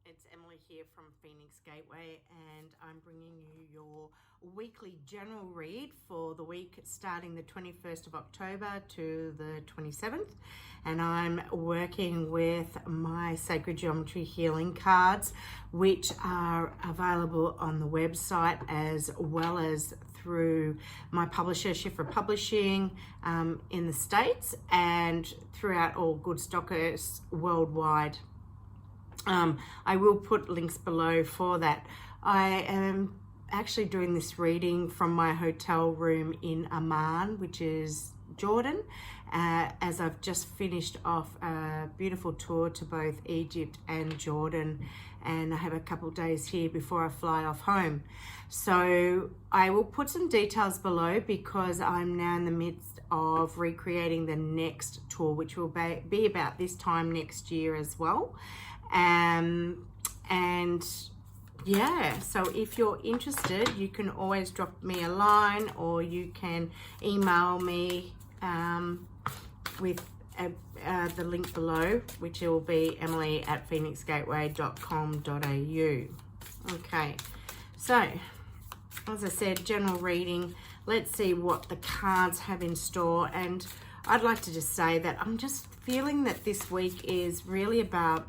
It's Emily here from Phoenix Gateway, and I'm bringing you your weekly general read for the week starting the 21st of October to the 27th. And I'm working with my Sacred Geometry Healing cards, which are available on the website as well as through my publisher, Shifra Publishing, in the States and throughout all good stockists worldwide. I will put links below for that. I am actually doing this reading from my hotel room in Amman, which is Jordan, as I've just finished off a beautiful tour to both Egypt and Jordan, and I have a couple of days here before I fly off home. So I will put some details below because I'm now in the midst of recreating the next tour, which will be about this time next year as well. And yeah, so if you're interested, you can always drop me a line, or you can email me with the link below, which will be emily@phoenixgateway.com.au. Okay, so as I said, general reading. Let's see what the cards have in store. And I'd like to just say that I'm just feeling that this week is really about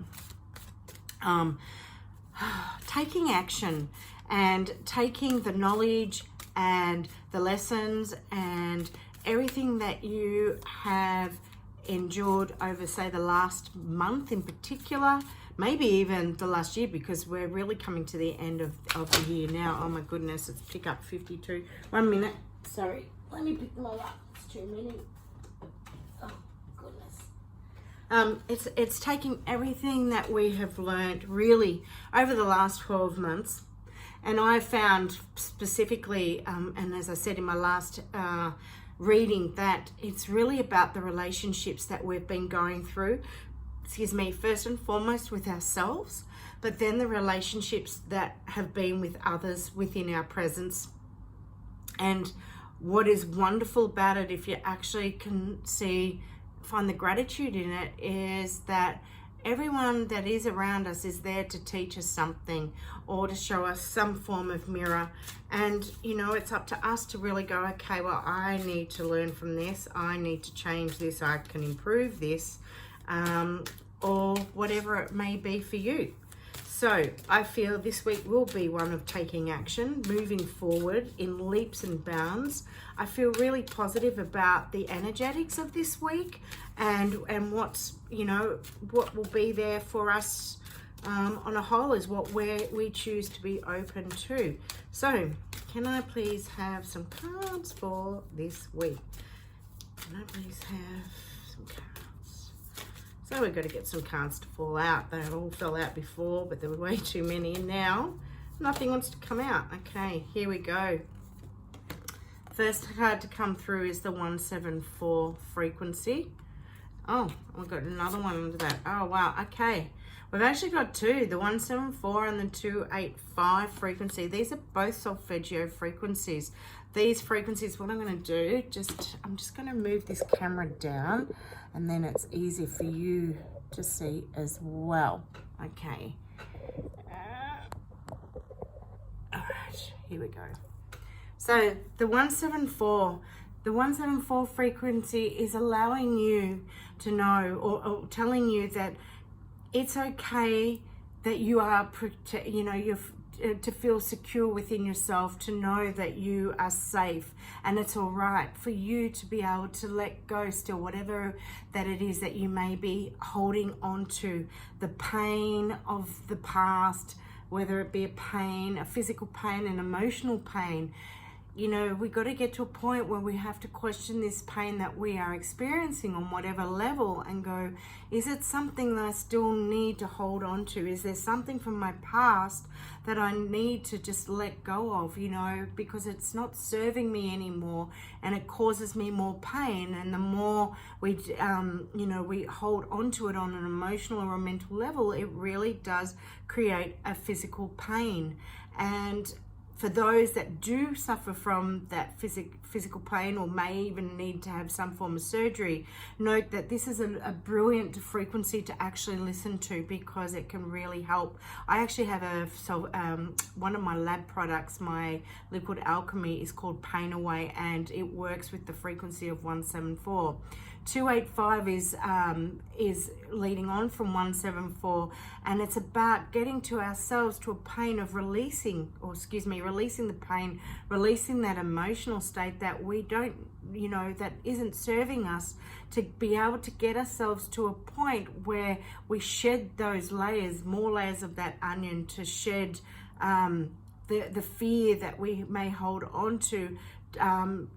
taking action and taking the knowledge and the lessons and everything that you have endured over, say, the last month in particular, maybe even the last year, because we're really coming to the end of the year now. Oh my goodness, it's pick up 52. 1 minute, sorry, let me pick them all up. It's too many. It's taking everything that we have learned really over the last 12 months. And I found specifically, and as I said in my last reading, that it's really about the relationships that we've been going through, first and foremost with ourselves, but then the relationships that have been with others within our presence. And what is wonderful about it, if you actually can find the gratitude in it, is that everyone that is around us is there to teach us something or to show us some form of mirror. And it's up to us to really go, okay, well, I need to learn from this, I need to change this, I can improve this, or whatever it may be for you. So I feel this week will be one of taking action, moving forward in leaps and bounds. I feel really positive about the energetics of this week and what will be there for us on a whole is what we choose to be open to. So can I please have some cards for this week? Can I please have some cards? So we've got to get some cards to fall out. They all fell out before, but there were way too many, and now nothing wants to come out. Okay, here we go. First card to come through is the 174 frequency. Oh, we've got another one under that. Oh, wow. Okay. We've actually got two, the 174 and the 285 frequency. These are both solfeggio frequencies. These frequencies, what I'm going to do, I'm just going to move this camera down, and then it's easier for you to see as well. Okay. All right, here we go. So the 174 frequency is allowing you to know, or telling you that it's okay, that you are, to feel secure within yourself, to know that you are safe, and it's all right for you to be able to let go still, whatever that it is that you may be holding on to, the pain of the past, whether it be a physical pain, an emotional pain. We got to get to a point where we have to question this pain that we are experiencing on whatever level and go, is it something that I still need to hold on to? Is there something from my past that I need to just let go of, because it's not serving me anymore and it causes me more pain. And the more we hold on to it on an emotional or a mental level, it really does create a physical pain. And for those that do suffer from that physical pain or may even need to have some form of surgery, note that this is a brilliant frequency to actually listen to, because it can really help. I actually have one of my lab products, my liquid alchemy, is called Pain Away, and it works with the frequency of 174. 285 is leading on from 174, and it's about getting to ourselves to a pain of releasing the pain, releasing that emotional state that we don't, that isn't serving us, to be able to get ourselves to a point where we shed those layers, more layers of that onion, to shed the fear that we may hold on to, and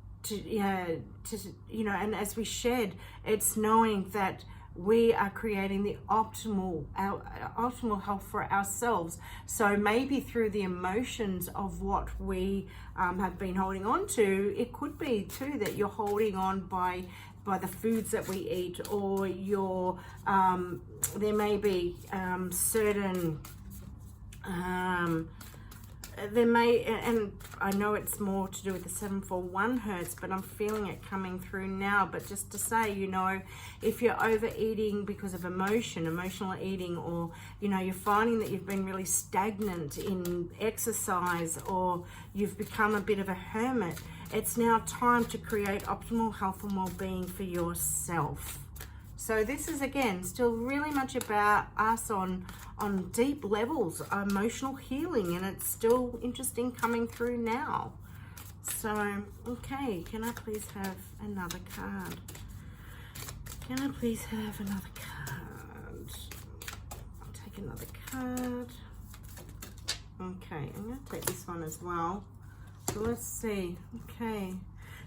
as we shed, it's knowing that we are creating the optimal health for ourselves. So maybe through the emotions of what we have been holding on to, it could be too that you're holding on by the foods that we eat, or there may be certain there may, and I know it's more to do with the 741 hertz, but I'm feeling it coming through now. But just to say, if you're overeating because of emotional eating, or you're finding that you've been really stagnant in exercise, or you've become a bit of a hermit, it's now time to create optimal health and well-being for yourself. So this is, again, still really much about us on deep levels, emotional healing, and it's still interesting coming through now. So, okay, can I please have another card? Can I please have another card? I'll take another card. Okay, I'm going to take this one as well. So let's see. Okay,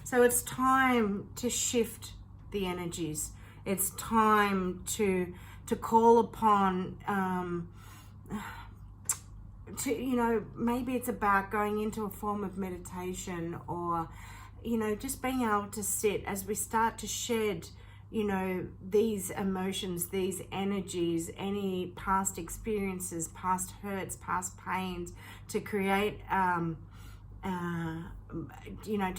so it's time to shift the energies. It's time to call upon, maybe it's about going into a form of meditation, or, just being able to sit as we start to shed, these emotions, these energies, any past experiences, past hurts, past pains, to create, to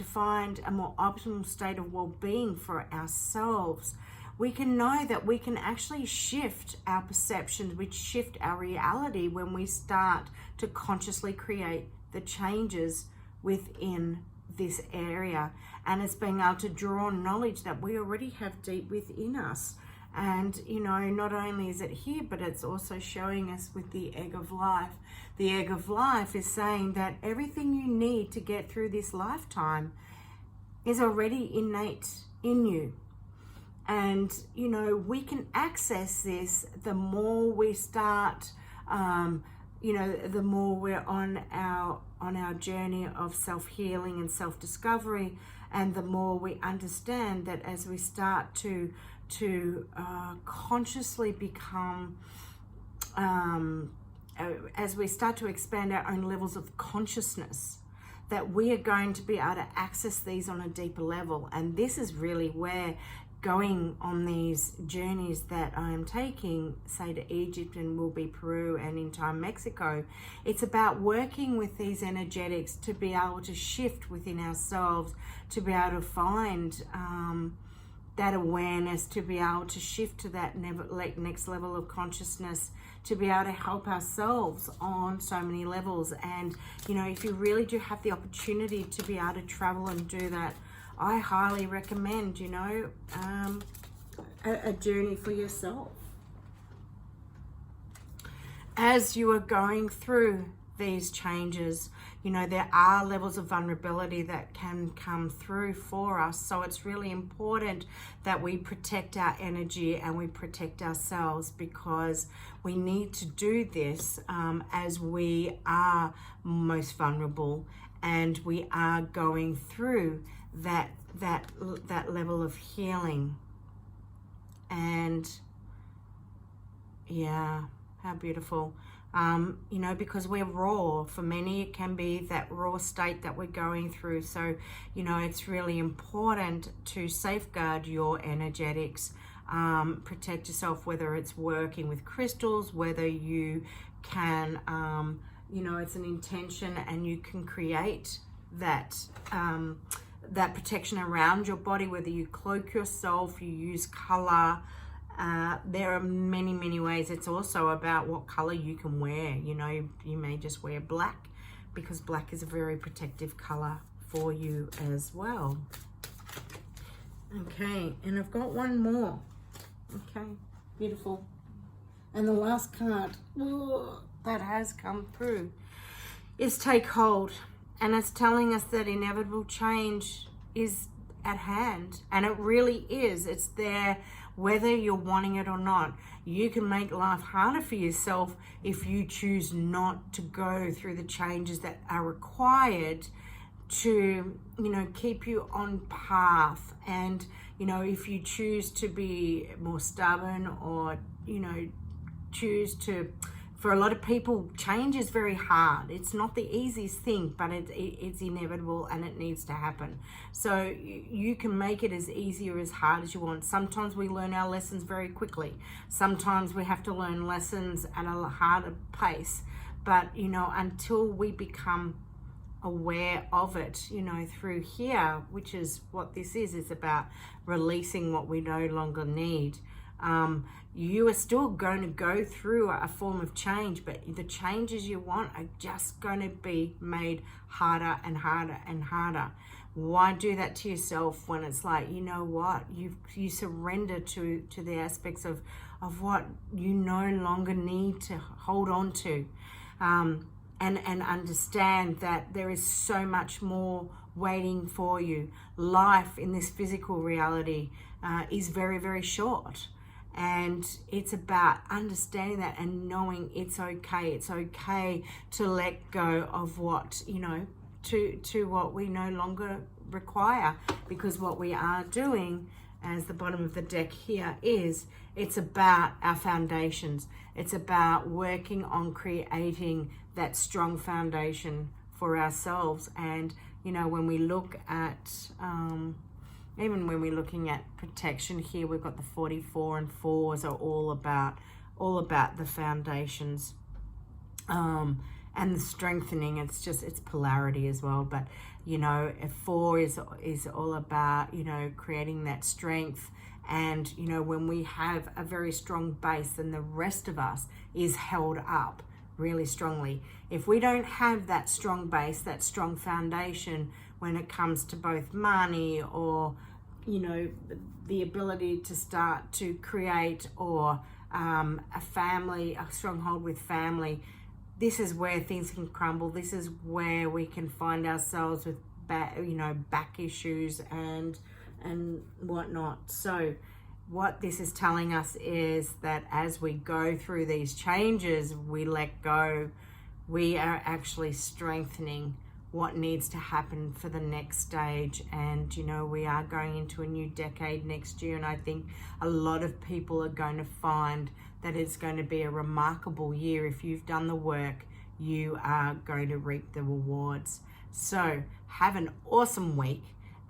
find a more optimal state of well-being for ourselves. We can know that we can actually shift our perceptions, which shift our reality, when we start to consciously create the changes within this area. And it's being able to draw on knowledge that we already have deep within us. And, not only is it here, but it's also showing us with the egg of life. The egg of life is saying that everything you need to get through this lifetime is already innate in you. And, we can access this the more we start, the more we're on our journey of self-healing and self-discovery, and the more we understand that as we start to consciously become, as we start to expand our own levels of consciousness, that we are going to be able to access these on a deeper level. And this is really where going on these journeys that I am taking, say to Egypt, and will be Peru, and in time Mexico, it's about working with these energetics to be able to shift within ourselves, to be able to find that awareness, to be able to shift to that next level of consciousness, to be able to help ourselves on so many levels. And if you really do have the opportunity to be able to travel and do that, I highly recommend, a journey for yourself. As you are going through these changes, there are levels of vulnerability that can come through for us. So it's really important that we protect our energy and we protect ourselves, because we need to do this as we are most vulnerable, and we are going through that level of healing. And yeah, how beautiful. Because we're raw. For many, it can be that raw state that we're going through. So, it's really important to safeguard your energetics, protect yourself, whether it's working with crystals, whether you can, you know, it's an intention, and you can create that that protection around your body, whether you cloak yourself, you use color. There are many ways. It's also about what color you can wear. You know, you may just wear black, because black is a very protective color for you as well. Okay, and I've got one more. Okay, beautiful. And the last card that has come through is Take Hold. And it's telling us that inevitable change is at hand. And it really is. It's there whether you're wanting it or not. You can make life harder for yourself if you choose not to go through the changes that are required to, you know, keep you on path. And, you know, if you choose to be more stubborn, or, you know, choose to, for a lot of people, change is very hard. It's not the easiest thing, but it's inevitable, and it needs to happen. So you can make it as easy or as hard as you want. Sometimes we learn our lessons very quickly. Sometimes we have to learn lessons at a harder pace. But, you know, until we become aware of it, you know, through here, which is what this is, it's about releasing what we no longer need. You are still going to go through a form of change, but the changes you want are just going to be made harder and harder and harder. Why do that to yourself when it's like, you know what, you surrender to the aspects of what you no longer need to hold on to, and understand that there is so much more waiting for you. Life in this physical reality is very short. And it's about understanding that and knowing it's okay. It's okay to let go of what, you know, to what we no longer require. Because what we are doing, as the bottom of the deck here is, it's about our foundations. It's about working on creating that strong foundation for ourselves. And, you know, when we look at, even when we're looking at protection here, we've got the 44 and 4s are all about the foundations, and the strengthening. It's polarity as well. But, you know, a 4 is all about, you know, creating that strength. And, you know, when we have a very strong base, then the rest of us is held up really strongly. If we don't have that strong base, that strong foundation, when it comes to both money, or, you know, the ability to start to create, or a family, a stronghold with family, this is where things can crumble. This is where we can find ourselves with back issues and whatnot. So what this is telling us is that as we go through these changes, we let go, we are actually strengthening what needs to happen for the next stage. And, you know, we are going into a new decade next year, and I think a lot of people are going to find that it's going to be a remarkable year. If you've done the work, you are going to reap the rewards. So have an awesome week,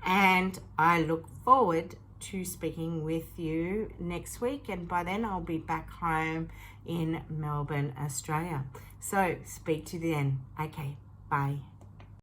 and I look forward to speaking with you next week. And by then I'll be back home in Melbourne, Australia. So speak to you then. Okay, bye.